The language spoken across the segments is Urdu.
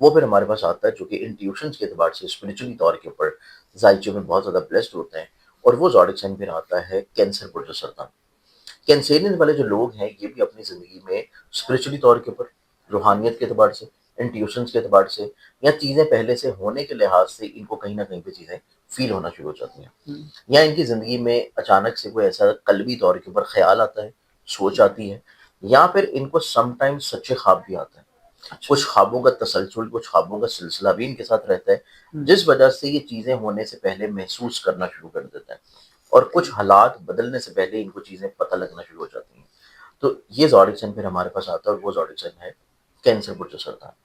وہ پھر ہمارے پاس آتا ہے جو کہ انٹیوشنز کے اعتبار سے اسپرچولی طور کے اوپر ذائچوں میں بہت زیادہ بلیسڈ ہوتے ہیں. اور وہ زوڈک سائن پھر آتا ہے کینسر برج سرطان. کینسیرین والے جو لوگ ہیں یہ بھی اپنی زندگی میں اسپرچولی طور کے اوپر، روحانیت کے اعتبار سے، انٹیوشنز کے اعتبار سے، یا چیزیں پہلے سے ہونے کے لحاظ سے ان کو کہیں نہ کہیں پہ چیزیں فیل ہونا شروع ہو جاتی ہیں، یا ان کی زندگی میں اچانک سے کوئی ایسا قلبی طور کے اوپر خیال آتا ہے، سوچ آتی ہے، یا پھر ان کو سم ٹائم سچے خواب بھی آتے ہیں. کچھ خوابوں کا تسلسل، کچھ خوابوں کا سلسلہ بھی ان کے ساتھ رہتا ہے، جس وجہ سے یہ چیزیں ہونے سے پہلے محسوس کرنا شروع کر دیتے ہیں، اور کچھ حالات بدلنے سے پہلے ان کو چیزیں پتہ لگنا شروع ہو جاتی ہیں. تو یہ زوڈک سائن پھر ہمارے پاس آتا ہے، اور وہ زوڈک سائن ہے کینسر برج سرطان.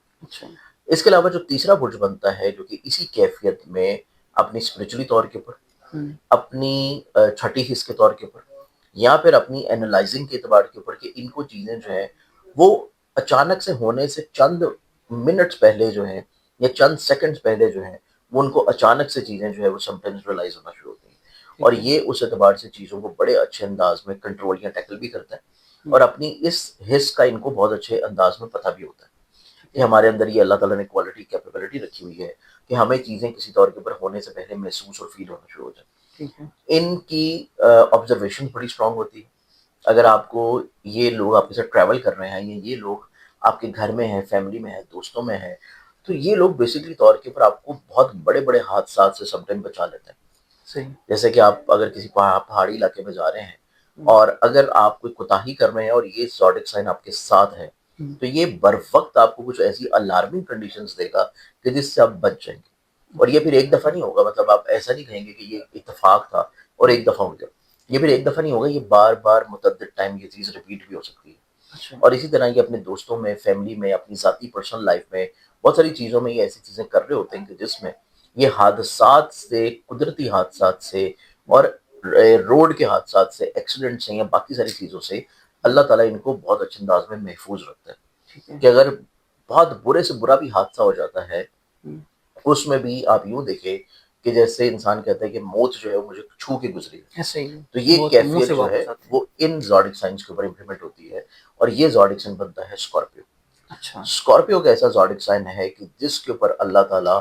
اس کے علاوہ جو تیسرا برج بنتا ہے جو کہ اسی کیفیت میں اپنی اسپرچولی طور کے اوپر، اپنی چھٹی حص کے طور کے اوپر، یا پھر اپنی اینالائزنگ کے اعتبار کے اوپر کہ ان کو چیزیں جو ہیں وہ اچانک سے ہونے سے چند منٹس پہلے جو ہیں یا چند سیکنڈز پہلے جو ہیں وہ ان کو اچانک سے چیزیں جو ہے وہ سم ٹائمز ریلائز ہونا شروع ہوتی ہیں، اور یہ اس اعتبار سے چیزوں کو بڑے اچھے انداز میں کنٹرول یا ٹیکل بھی کرتا ہے، اور اپنی اس حص کا ان کو بہت اچھے انداز میں پتہ بھی ہوتا ہے کہ ہمارے اندر یہ اللہ تعالیٰ نے کوالٹی کیپیبلٹی رکھی ہوئی ہے کہ ہمیں چیزیں کسی طور کے اوپر ہونے سے پہلے محسوس اور فیل ہونا شروع ہو جائیں. ان کی آبزرویشن بڑی اسٹرانگ ہوتی ہے. اگر آپ کو یہ لوگ آپ کے ساتھ ٹریول کر رہے ہیں، یا یہ لوگ آپ کے گھر میں ہیں، فیملی میں ہیں، دوستوں میں ہیں، تو یہ لوگ بیسکلی طور کے اوپر آپ کو بہت بڑے بڑے حادثات سے سم ٹائم بچا لیتے ہیں. جیسے کہ آپ اگر کسی پہاڑی علاقے میں جا رہے ہیں اور اگر آپ کوئی کوتاہی کر رہے ہیں اور یہ زوڈک سائن آپ کے ساتھ ہے تو یہ بر وقت آپ کو کچھ ایسی الارمنگ کنڈیشنز دے گا کہ جس سے آپ بچ جائیں گے. اور یہ پھر ایک دفعہ نہیں ہوگا، مطلب آپ ایسا نہیں کہیں گے کہ یہ اتفاق تھا اور ایک دفعہ ہو گیا. یہ پھر ایک دفعہ نہیں ہوگا، یہ بار بار متعدد ٹائم یہ چیز ریپیٹ بھی ہو سکتی ہے. اور اسی طرح یہ اپنے دوستوں میں، فیملی میں، اپنی ذاتی پرسنل لائف میں بہت ساری چیزوں میں یہ ایسی چیزیں کر رہے ہوتے ہیں کہ جس میں یہ حادثات سے، قدرتی حادثات سے اور روڈ کے حادثات سے، ایکسیڈنٹ سے، یا باقی ساری چیزوں سے اللہ تعالیٰ ان کو بہت اچھے انداز میں محفوظ رکھتا ہے. کہ اگر بہت برے سے برا بھی حادثہ ہو جاتا ہے اس میں بھی آپ یوں دیکھیں کہ جیسے انسان کہتا ہے کہ موت جو ہے وہ مجھے چھو کے گزری، تو یہ کیفیت جو ہے وہ ان زوڈک سائنس کے اوپر امپلیمنٹ ہوتی ہے. اور یہ زوڈک سائن بنتا ہے اسکارپیو. اسکارپیو کا ایسا زوڈک سائن ہے کہ جس کے اوپر اللہ تعالیٰ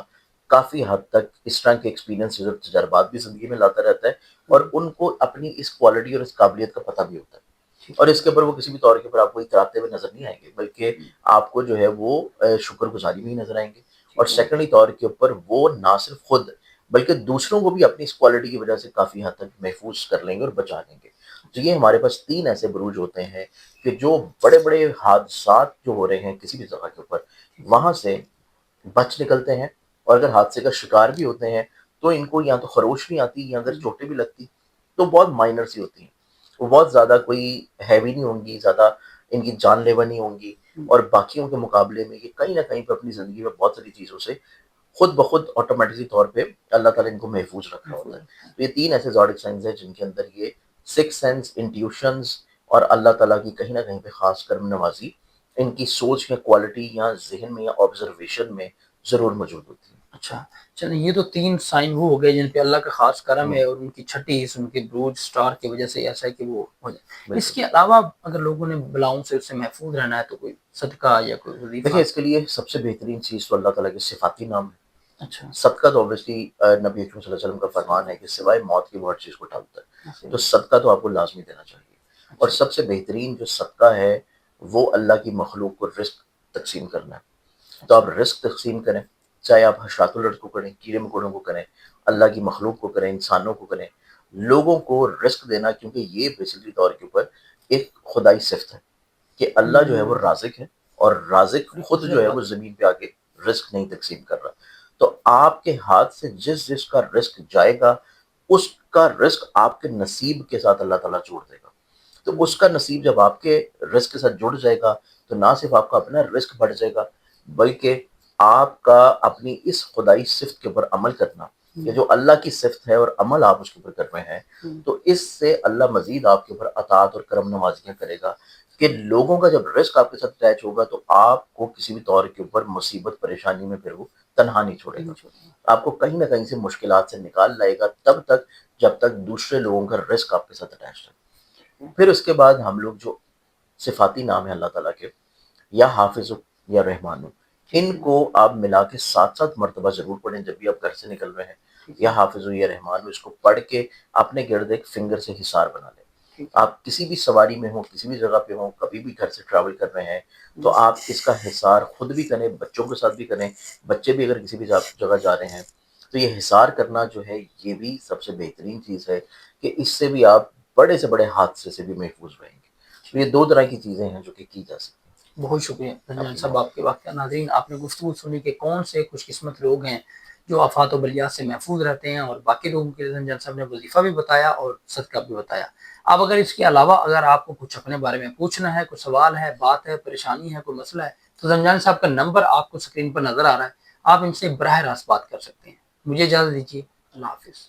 کافی حد تک اس طرح کے ایکسپیرینس اور تجربات بھی زندگی میں لاتا رہتا ہے، اور ان کو اپنی اس کوالٹی اور اس قابلیت کا پتہ بھی ہوتا ہے. اور اس کے اوپر وہ کسی بھی طور کے اوپر آپ کو اتراتے ہوئے نظر نہیں آئیں گے، بلکہ آپ کو جو ہے وہ شکر گزاری میں ہی نظر آئیں گے. اور سیکنڈلی طور کے اوپر وہ نہ صرف خود بلکہ دوسروں کو بھی اپنی اس کوالٹی کی وجہ سے کافی حد تک محفوظ کر لیں گے اور بچا لیں گے. تو یہ ہمارے پاس تین ایسے بروج ہوتے ہیں کہ جو بڑے بڑے حادثات جو ہو رہے ہیں کسی بھی جگہ کے اوپر وہاں سے بچ نکلتے ہیں. اور اگر حادثے کا شکار بھی ہوتے ہیں تو ان کو یا تو خروش نہیں آتی، یا اگر چوٹیں بھی لگتی تو بہت مائنر سی ہوتی ہیں، وہ بہت زیادہ کوئی ہیوی نہیں ہوں گی، زیادہ ان کی جان لیوا نہیں ہوں گی. اور باقیوں کے مقابلے میں یہ کہیں نہ کہیں پہ اپنی زندگی میں بہت ساری چیزوں سے خود بخود آٹومیٹکلی طور پہ اللہ تعالیٰ ان کو محفوظ رکھا ہوتا ہے. تو یہ تین ایسے زوڈک سائنز ہیں جن کے اندر یہ سکس سینس، انٹیوشنز اور اللہ تعالیٰ کی کہیں نہ کہیں پہ خاص کرم نوازی ان کی سوچ میں کوالٹی یا ذہن میں یا آبزرویشن میں ضرور موجود ہوتی ہے. اچھا چلیں، یہ تو تین سائن وہ ہو گئے جن پہ اللہ کا خاص کرم ہے، اور ان کی چھٹی حص ان کے بروج سٹار کی وجہ سے ایسا ہے کہ وہ ہو جائے. اس کے علاوہ اگر لوگوں نے بلاؤں سے اس سے محفوظ رہنا ہے تو کوئی صدقہ یا کوئی وظیفہ؟ دیکھیں اس کے لیے سب سے بہترین چیز تو اللہ تعالیٰ کے صفاتی نام ہے. اچھا، صدقہ تو اوبیسلی نبی اکرم صلی اللہ علیہ وسلم کا فرمان ہے کہ سوائے موت کی وہ ہر چیز کو ٹالتا ہے، تو صدقہ تو آپ کو لازمی دینا چاہیے. اور سب سے بہترین جو صدقہ ہے وہ اللہ کی مخلوق کو رزق تقسیم کرنا ہے. تو آپ رزق تقسیم کریں، چاہے آپ حشرات الارض کو کریں، کیڑے مکوڑوں کو کریں، اللہ کی مخلوق کو کریں، انسانوں کو کریں، لوگوں کو رزق دینا، کیونکہ یہ بیسکلی طور کے اوپر ایک خدائی صفت ہے کہ اللہ جو ہے وہ رازق ہے، اور رازق خود جو ہے وہ زمین پہ آ کے رزق نہیں تقسیم کر رہا. تو آپ کے ہاتھ سے جس جس کا رزق جائے گا اس کا رزق آپ کے نصیب کے ساتھ اللہ تعالیٰ جوڑ دے گا. تو اس کا نصیب جب آپ کے رزق کے ساتھ جڑ جائے گا تو نہ صرف آپ کا اپنا رزق بڑھ جائے گا بلکہ آپ کا اپنی اس خدائی صفت کے اوپر عمل کرنا کہ جو اللہ کی صفت ہے اور عمل آپ اس کے اوپر کر رہے ہیں، تو اس سے اللہ مزید آپ کے اوپر عطاعت اور کرم نوازیاں کرے گا کہ لوگوں کا جب رزق آپ کے ساتھ اٹیچ ہوگا تو آپ کو کسی بھی طور کے اوپر مصیبت پریشانی میں پھر وہ تنہا نہیں چھوڑے گا. آپ کو کہیں نہ کہیں سے مشکلات سے نکال لائے گا تب تک جب تک دوسرے لوگوں کا رزق آپ کے ساتھ اٹیچ ہے. پھر اس کے بعد ہم لوگ جو صفاتی نام ہے اللہ تعالیٰ کے، یا حافظ یا رحمان، ان کو آپ ملا کے 7 مرتبہ ضرور پڑھیں جب بھی آپ گھر سے نکل رہے ہیں، یا حافظ یا رحمان میں اس کو پڑھ کے اپنے گرد ایک فنگر سے حصار بنا لیں۔ آپ کسی بھی سواری میں ہوں، کسی بھی جگہ پہ ہوں، کبھی بھی گھر سے ٹریول کر رہے ہیں تو آپ اس کا حصار خود بھی کریں، بچوں کے ساتھ بھی کریں، بچے بھی اگر کسی بھی جگہ جا رہے ہیں تو یہ حصار کرنا جو ہے یہ بھی سب سے بہترین چیز ہے کہ اس سے بھی آپ بڑے سے بڑے حادثے سے بھی محفوظ رہیں گے۔ تو یہ 2 طرح کی چیزیں ہیں جو کہ کی جا سکتی ہیں۔ بہت شکریہ رمضان صاحب آپ کے واقعہ۔ ناظرین، آپ نے گفتگو سنی کہ کون سے خوش قسمت لوگ ہیں جو آفات و بلیات سے محفوظ رہتے ہیں، اور باقی لوگوں کے لیے رمضان صاحب نے وظیفہ بھی بتایا اور صدقہ بھی بتایا۔ اب اگر اس کے علاوہ اگر آپ کو کچھ اپنے بارے میں پوچھنا ہے، کوئی سوال ہے، بات ہے، پریشانی ہے، کوئی مسئلہ ہے، تو رمضان صاحب کا نمبر آپ کو اسکرین پر نظر آ رہا ہے، آپ ان سے براہ راست بات کر سکتے ہیں۔ مجھے اجازت دیجیے، اللہ حافظ۔